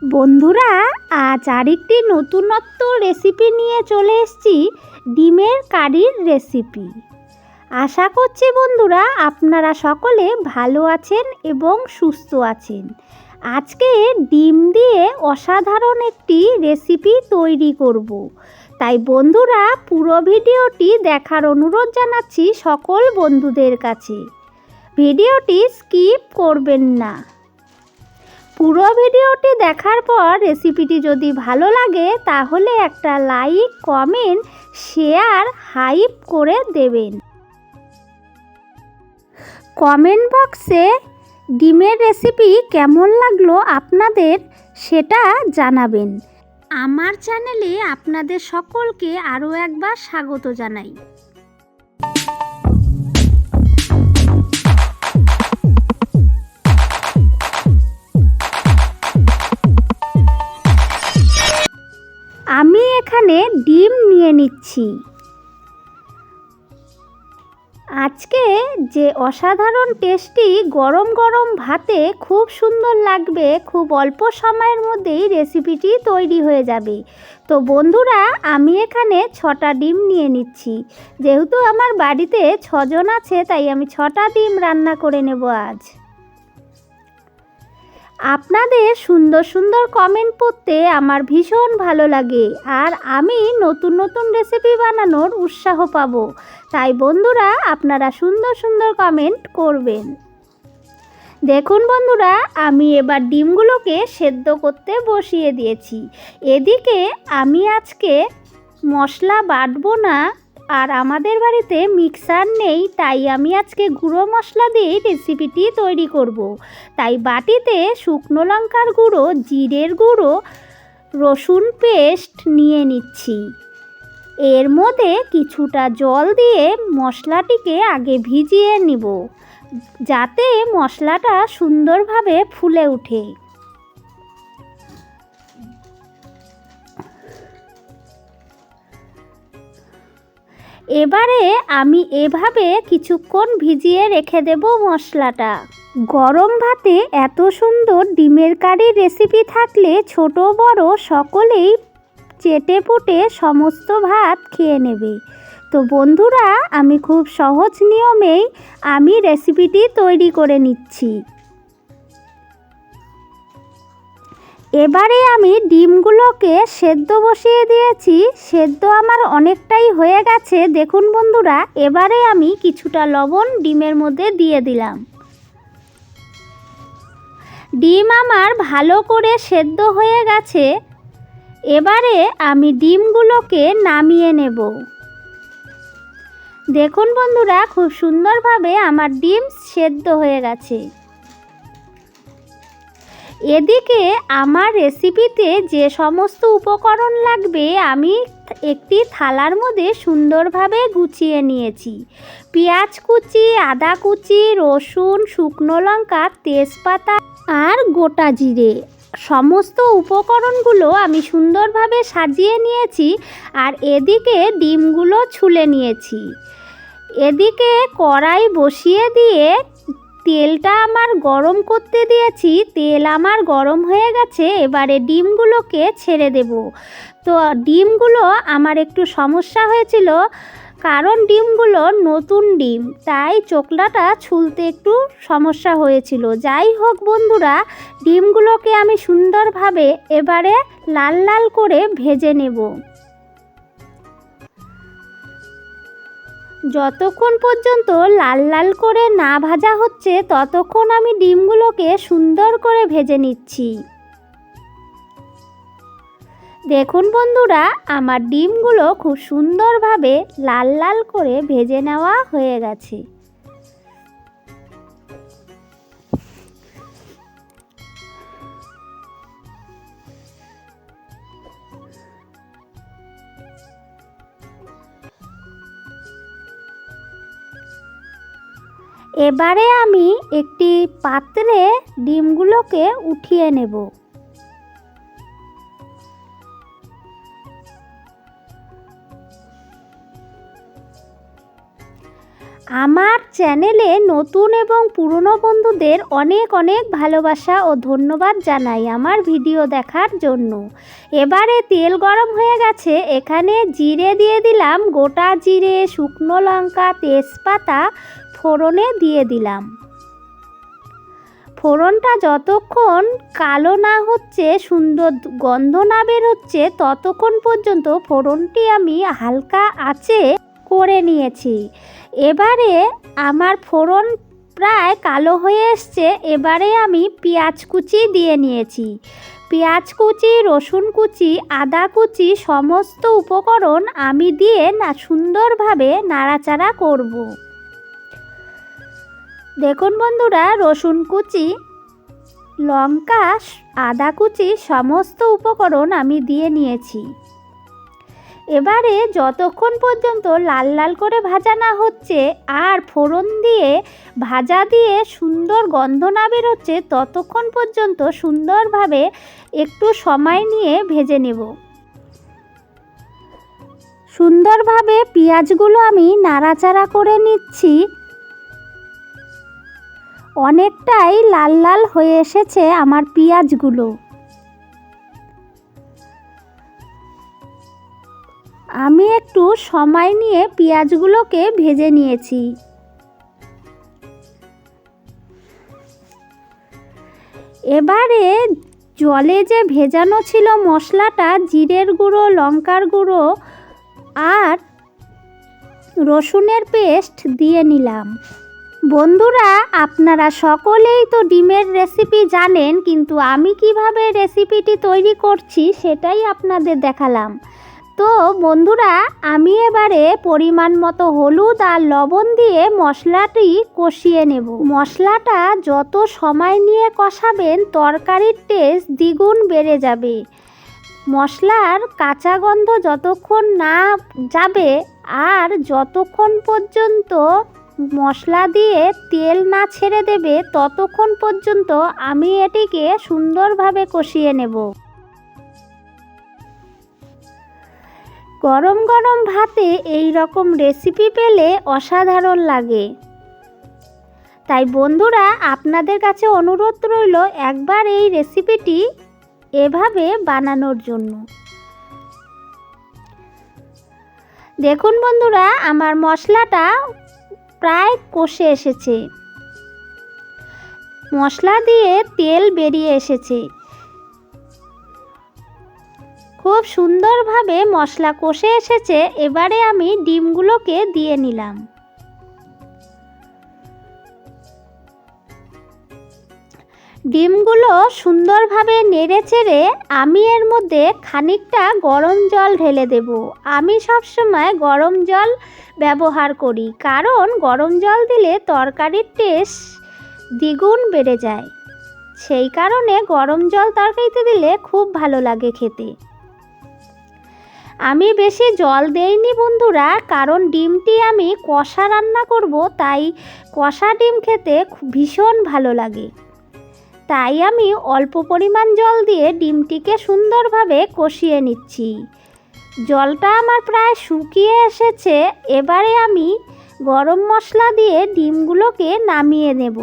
বন্ধুরা, আজ আরেকটি নতুনত্ব রেসিপি নিয়ে চলে এসেছি। ডিমের কারির রেসিপি। আশা করছি বন্ধুরা আপনারা সকলে ভালো আছেন এবং সুস্থ আছেন। আজকে ডিম দিয়ে অসাধারণ একটি রেসিপি তৈরি করব। তাই বন্ধুরা পুরো ভিডিওটি দেখার অনুরোধ জানাচ্ছি সকল বন্ধুদের কাছে। ভিডিওটি স্কিপ করবেন না। পুরো ভিডিওটি দেখার পর রেসিপিটি যদি ভালো লাগে তাহলে একটা লাইক, কমেন্ট, শেয়ার, হাইপ করে দেবেন। কমেন্ট বক্সে ডিমের রেসিপি কেমন লাগলো আপনাদের সেটা জানাবেন। আমার চ্যানেলে আপনাদের সকলকে আরও একবার স্বাগত জানাই। আমি এখানে ডিম নিয়ে নিচ্ছি। আজকে যে অসাধারণ টেস্টি গরম গরম ভাতে খুব সুন্দর লাগবে, খুব অল্প সময়ের মধ্যেই রেসিপিটি তৈরি হয়ে যাবে। তো বন্ধুরা আমি এখানে 6টা ডিম নিয়ে নিচ্ছি। যেহেতু আমার বাড়িতে 6 জন আছে তাই আমি 6টা ডিম রান্না করে নেব আজ। আপনাদের সুন্দর সুন্দর কমেন্ট পড়তে আমার ভীষণ ভালো লাগে, আর আমি নতুন নতুন রেসিপি বানানোর উৎসাহ পাব। তাই বন্ধুরা আপনারা সুন্দর সুন্দর কমেন্ট করবেন। দেখুন বন্ধুরা, আমি এবার ডিমগুলোকে সেদ্ধ করতে বসিয়ে দিয়েছি। এদিকে আমি আজকে মশলা বাটবো না, আর আমাদের বাড়িতে মিক্সার নেই, তাই আমি আজকে গুঁড়ো মশলা দিয়েই রেসিপিটি তৈরি করব। তাই বাটিতে শুকনো লঙ্কার গুঁড়ো, জিরের গুঁড়ো, রসুন পেস্ট নিয়ে নিচ্ছি। এর মধ্যে কিছুটা জল দিয়ে মশলাটিকে আগে ভিজিয়ে নিব, যাতে মশলাটা সুন্দরভাবে ফুলে ওঠে। এবারে আমি এভাবে কিছুক্ষণ ভিজিয়ে রেখে দেব মশলাটা। গরম ভাতে এত সুন্দর ডিমের কারি রেসিপি থাকলে ছোট বড় সকলেই চেটে পুটে সমস্ত ভাত খেয়ে নেবে। তো বন্ধুরা আমি খুব সহজ নিয়মেই আমি রেসিপিটি তৈরি করে নিচ্ছি। এবারে আমি ডিমগুলোকে সেদ্ধ বসিয়ে দিয়েছি। সেদ্ধ আমার অনেকটাই হয়ে গেছে দেখুন বন্ধুরা। এবারে আমি কিছুটা লবণ ডিমের মধ্যে দিয়ে দিলাম। ডিম আমার ভালো করে সেদ্ধ হয়ে গেছে। এবারে আমি ডিমগুলোকে নামিয়ে নেব। দেখুন বন্ধুরা খুব সুন্দরভাবে আমার ডিম সেদ্ধ হয়ে গেছে। এদিকে আমার রেসিপিতে যে সমস্ত উপকরণ লাগবে আমি একটি থালার মধ্যে সুন্দরভাবে গুছিয়ে নিয়েছি। পেঁয়াজ কুচি, আদা কুচি, রসুন, শুকনো লঙ্কা, তেজপাতা আর গোটা জিরে, সমস্ত উপকরণগুলো আমি সুন্দরভাবে সাজিয়ে নিয়েছি। আর এদিকে ডিমগুলো ছুলে নিয়েছি। এদিকে কড়াই বসিয়ে দিয়ে তেলটা আমার গরম করতে দিয়েছি। তেল আমার গরম হয়ে গেছে। এবারে ডিমগুলোকে ছেড়ে দেব। তো ডিমগুলো আমার একটু সমস্যা হয়েছিল, কারণ ডিমগুলো নতুন ডিম, তাই চোকলাটা ছুলতে একটু সমস্যা হয়েছিল। যাই হোক বন্ধুরা, ডিমগুলোকে আমি সুন্দরভাবে এবারে লাল লাল করে ভেজে নেব। যতক্ষণ পর্যন্ত লাল লাল করে না ভাজা হচ্ছে ততক্ষণ আমি ডিমগুলোকে সুন্দর করে ভেজে নিচ্ছি। দেখুন বন্ধুরা আমার ডিমগুলো খুব সুন্দরভাবে লাল লাল করে ভেজে নেওয়া হয়ে গেছে। এবারে আমি একটি পাত্রে ডিমগুলোকে উঠিয়ে নেব। আমার চ্যানেলে নতুন এবং পুরনো বন্ধুদের অনেক অনেক ভালোবাসা ও ধন্যবাদ জানাই আমার ভিডিও দেখার জন্য। এবারে তেল গরম হয়ে গেছে, এখানে জিরে দিয়ে দিলাম, গোটা জিরে, শুকনো লঙ্কা, তেজপাতা ফোড়নে দিয়ে দিলাম। ফোড়নটা যতক্ষণ কালো না হচ্ছে, সুন্দর গন্ধ না বের হচ্ছে, ততক্ষণ পর্যন্ত ফোড়নটি আমি হালকা আঁচে করে নিয়েছি। এবারে আমার ফোড়ন প্রায় কালো হয়ে এসছে, এবারে আমি পেঁয়াজ কুচি দিয়ে নিয়েছি। পেঁয়াজ কুচি, রসুন কুচি, আদা কুচি সমস্ত উপকরণ আমি দিয়ে সুন্দরভাবে নাড়াচাড়া করব। দেখুন বন্ধুরা, রসুন কুচি, লঙ্কা, আদা কুচি সমস্ত উপকরণ আমি দিয়ে নিয়েছি। এবারে যতক্ষণ পর্যন্ত লাল লাল করে ভাজা না হচ্ছে আর ফোড়ন দিয়ে ভাজা দিয়ে সুন্দর গন্ধ না বেরোচ্ছে, ততক্ষণ পর্যন্ত সুন্দরভাবে একটু সময় নিয়ে ভেজে নেব। সুন্দরভাবে পেঁয়াজগুলো আমি নাড়াচাড়া করে নিচ্ছি। অনেকটাই লাল লাল হয়ে এসেছে আমার পেঁয়াজগুলো। আমি একটু সময় নিয়ে পেঁয়াজগুলোকে ভেজে নিয়েছি। এবারে জলে যে ভেজানো ছিল মশলাটা, জিরের গুঁড়ো, লঙ্কার গুঁড়ো আর রসুনের পেস্ট দিয়ে নিলাম। বন্ধুরা, আপনারা সকলেই তো ডিমের রেসিপি জানেন, কিন্তু আমি কিভাবে রেসিপিটি তৈরি করছি সেটাই আপনাদের দেখালাম। তো বন্ধুরা, আমি এবারে পরিমাণ মতো হলুদ আর লবণ দিয়ে মশলাটি কষিয়ে নেব। মশলাটা যত সময় নিয়ে কষাবেন তরকারির টেস্ট দ্বিগুণ বেড়ে যাবে। মশলার কাঁচা গন্ধ যতক্ষণ না যাবে আর যতক্ষণ পর্যন্ত মশলা দিয়ে তেল না ছেড়ে দেবে, ততক্ষণ পর্যন্ত আমি এটিকে সুন্দরভাবে কষিয়ে নেব। গরম গরম ভাতে এই রকম রেসিপি পেলে অসাধারণ লাগে। তাই বন্ধুরা, আপনাদের কাছে অনুরোধ রইল একবার এই রেসিপিটি এভাবে বানানোর জন্য। দেখুন বন্ধুরা, আমার মশলাটা প্রায় কষে এসেছে, মশলা দিয়ে তেল বেরিয়ে এসেছে। খুব সুন্দরভাবে মশলা কষে এসেছে। এবারে আমি ডিমগুলোকে দিয়ে নিলাম। ডিমগুলো সুন্দরভাবে নেড়ে চেড়ে আমি এর মধ্যে খানিকটা গরম জল ঢেলে দেব। আমি সবসময় গরম জল ব্যবহার করি, কারণ গরম জল দিলে তরকারির টেস্ট দ্বিগুণ বেড়ে যায়। সেই কারণে গরম জল তরকারিতে দিলে খুব ভালো লাগে খেতে। আমি বেশি জল দেইনি বন্ধুরা, কারণ ডিমটি আমি কষা রান্না করব, তাই কষা ডিম খেতে ভীষণ ভালো লাগে। তাই আমি অল্প পরিমাণ জল দিয়ে ডিমটিকে সুন্দরভাবে কষিয়ে নিচ্ছি। জলটা আমার প্রায় শুকিয়ে এসেছে। এবারে আমি গরম মশলা দিয়ে ডিমগুলোকে নামিয়ে নেব।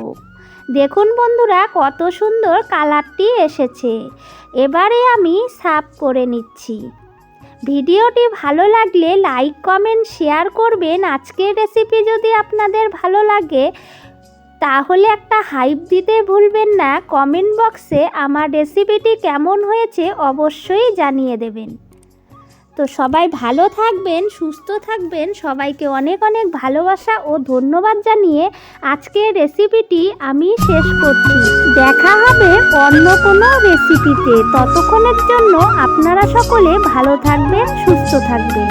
দেখুন বন্ধুরা, কত সুন্দর কালারটি এসেছে। এবারে আমি সার্ভ করে নিচ্ছি। ভিডিওটি ভালো লাগলে লাইক, কমেন্ট, শেয়ার করবেন। আজকের রেসিপি যদি আপনাদের ভালো লাগে তাহলে একটা হাইপ দিতে ভুলবেন না। কমেন্ট বক্সে আমার রেসিপিটি কেমন হয়েছে অবশ্যই জানিয়ে দেবেন। তো সবাই ভালো থাকবেন, সুস্থ থাকবেন। সবাইকে অনেক অনেক ভালোবাসা ও ধন্যবাদ জানিয়ে আজকের রেসিপিটি আমি শেষ করছি। দেখা হবে অন্য কোনো রেসিপিতে। ততক্ষণের জন্য আপনারা সকলে ভালো থাকবেন, সুস্থ থাকবেন।